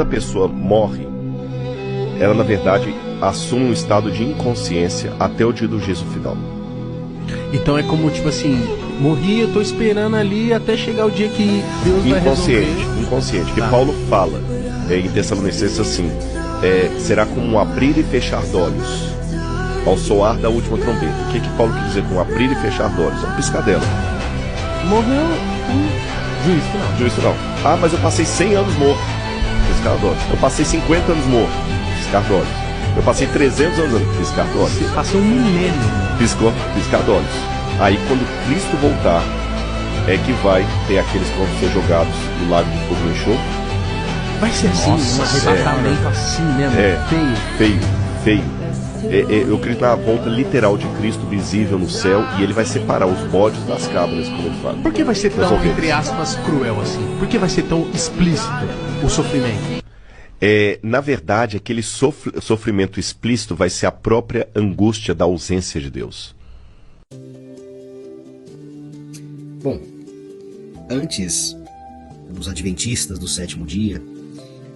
esta pessoa morre, ela na verdade assume um estado de inconsciência até o dia do juízo final. Então é como, tipo assim, morri, eu tô esperando ali até chegar o dia que Deus vai resolver. Inconsciente, que Tá. Paulo fala em Tessalonicenses assim, será como um abrir e fechar de olhos, ao soar da última trombeta. O que Paulo quer dizer com abrir e fechar de olhos? É um piscadela. Morreu, juiz final. Juízo final. Ah, mas eu passei 100 anos morto. Piscar de olhos. Eu passei 50 anos morto. Piscar de olhos. Eu passei 300 anos piscar de olhos. Você passou um milênio. Piscar de olhos. Aí quando Cristo voltar, é que vai ter aqueles que vão ser jogados no lago de fogo e enxofre. Vai ser assim, um arrebatamento assim mesmo, feio. Eu acredito na volta literal de Cristo visível no céu, e ele vai separar os bodes das cabras, como ele fala. Por que vai ser tão, entre aspas, cruel assim? Por que vai ser tão explícito o sofrimento? Na verdade, aquele sofrimento explícito vai ser a própria angústia da ausência de Deus. Bom, antes dos adventistas do sétimo dia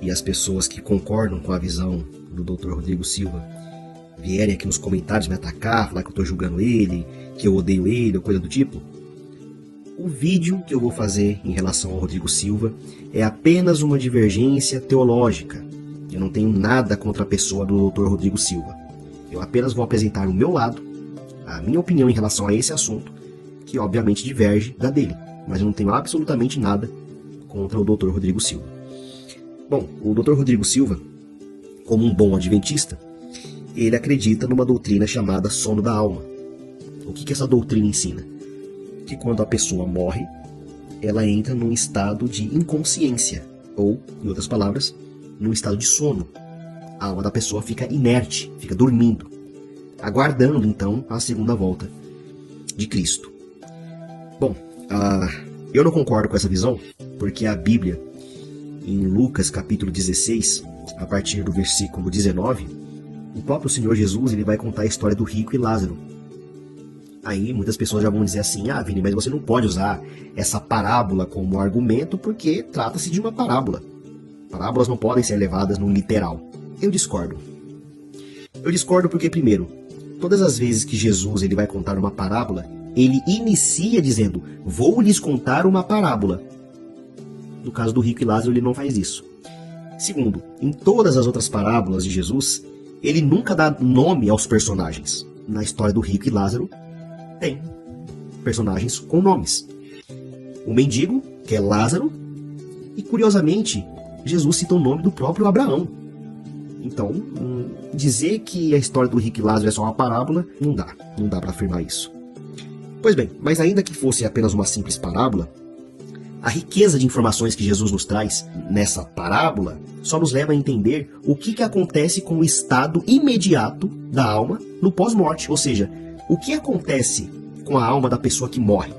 e as pessoas que concordam com a visão do Dr. Rodrigo Silva vierem aqui nos comentários me atacar, falar que eu estou julgando ele, que eu odeio ele ou coisa do tipo, o vídeo que eu vou fazer em relação ao Rodrigo Silva é apenas uma divergência teológica. Eu não tenho nada contra a pessoa do Dr. Rodrigo Silva. Eu apenas vou apresentar o meu lado, a minha opinião em relação a esse assunto, que obviamente diverge da dele, mas eu não tenho absolutamente nada contra o Dr. Rodrigo Silva. Bom, o Dr. Rodrigo Silva, como um bom adventista, ele acredita numa doutrina chamada sono da alma. O que essa doutrina ensina? Que quando a pessoa morre, ela entra num estado de inconsciência, ou, em outras palavras, num estado de sono. A alma da pessoa fica inerte, fica dormindo, aguardando então a segunda volta de Cristo. Bom, eu não concordo com essa visão, porque a Bíblia, em Lucas capítulo 16, a partir do versículo 19, o próprio Senhor Jesus ele vai contar a história do rico e Lázaro. Aí muitas pessoas já vão dizer assim, Vini, mas você não pode usar essa parábola como argumento porque trata-se de uma parábola. Parábolas não podem ser levadas no literal. Eu discordo. Eu discordo porque, primeiro, todas as vezes que Jesus ele vai contar uma parábola, ele inicia dizendo, vou lhes contar uma parábola. No caso do rico e Lázaro, ele não faz isso. Segundo, em todas as outras parábolas de Jesus, ele nunca dá nome aos personagens. Na história do rico e Lázaro, tem personagens com nomes. O mendigo, que é Lázaro, e curiosamente, Jesus cita o nome do próprio Abraão. Então, dizer que a história do rico e Lázaro é só uma parábola, não dá para afirmar isso. Pois bem, mas ainda que fosse apenas uma simples parábola, a riqueza de informações que Jesus nos traz nessa parábola só nos leva a entender o que acontece com o estado imediato da alma no pós-morte, ou seja, o que acontece com a alma da pessoa que morre.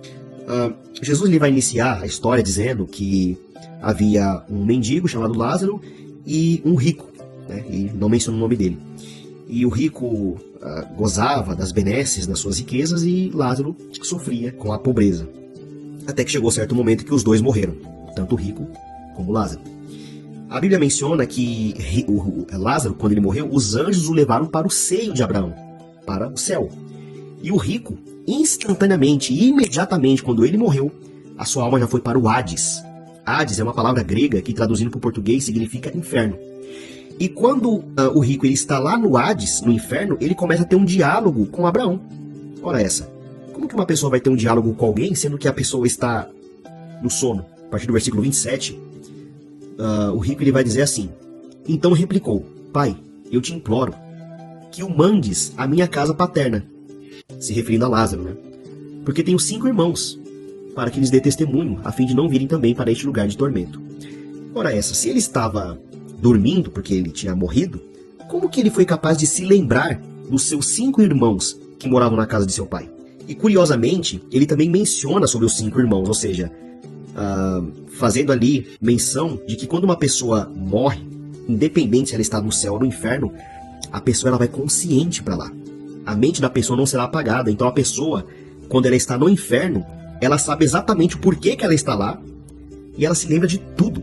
Jesus ele vai iniciar a história dizendo que havia um mendigo chamado Lázaro e um rico, né? E não menciona o nome dele. E o rico gozava das benesses das suas riquezas e Lázaro sofria com a pobreza. Até que chegou certo momento que os dois morreram, tanto o rico como Lázaro. A Bíblia menciona que Lázaro, quando ele morreu, os anjos o levaram para o seio de Abraão, para o céu. E o rico, instantaneamente, imediatamente, quando ele morreu, a sua alma já foi para o Hades. Hades é uma palavra grega que, traduzindo para o português, significa inferno. E quando o rico ele está lá no Hades, no inferno, ele começa a ter um diálogo com Abraão. Ora essa, como que uma pessoa vai ter um diálogo com alguém, sendo que a pessoa está no sono? A partir do versículo 27, o rico ele vai dizer assim, então replicou, Pai, eu te imploro que o mandes à minha casa paterna, se referindo a Lázaro, né? Porque tenho 5 irmãos, para que lhes dê testemunho, a fim de não virem também para este lugar de tormento. Ora essa, se ele estava dormindo, porque ele tinha morrido, como que ele foi capaz de se lembrar dos seus 5 irmãos que moravam na casa de seu pai? E curiosamente, ele também menciona sobre os 5 irmãos, ou seja, fazendo ali menção de que quando uma pessoa morre, independente se ela está no céu ou no inferno, a pessoa ela vai consciente para lá. A mente da pessoa não será apagada, então a pessoa, quando ela está no inferno, ela sabe exatamente o porquê que ela está lá e ela se lembra de tudo,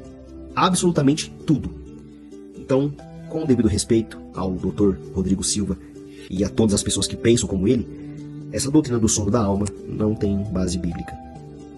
absolutamente tudo. Então, com o devido respeito ao Dr. Rodrigo Silva e a todas as pessoas que pensam como ele, essa doutrina do sono da alma não tem base bíblica.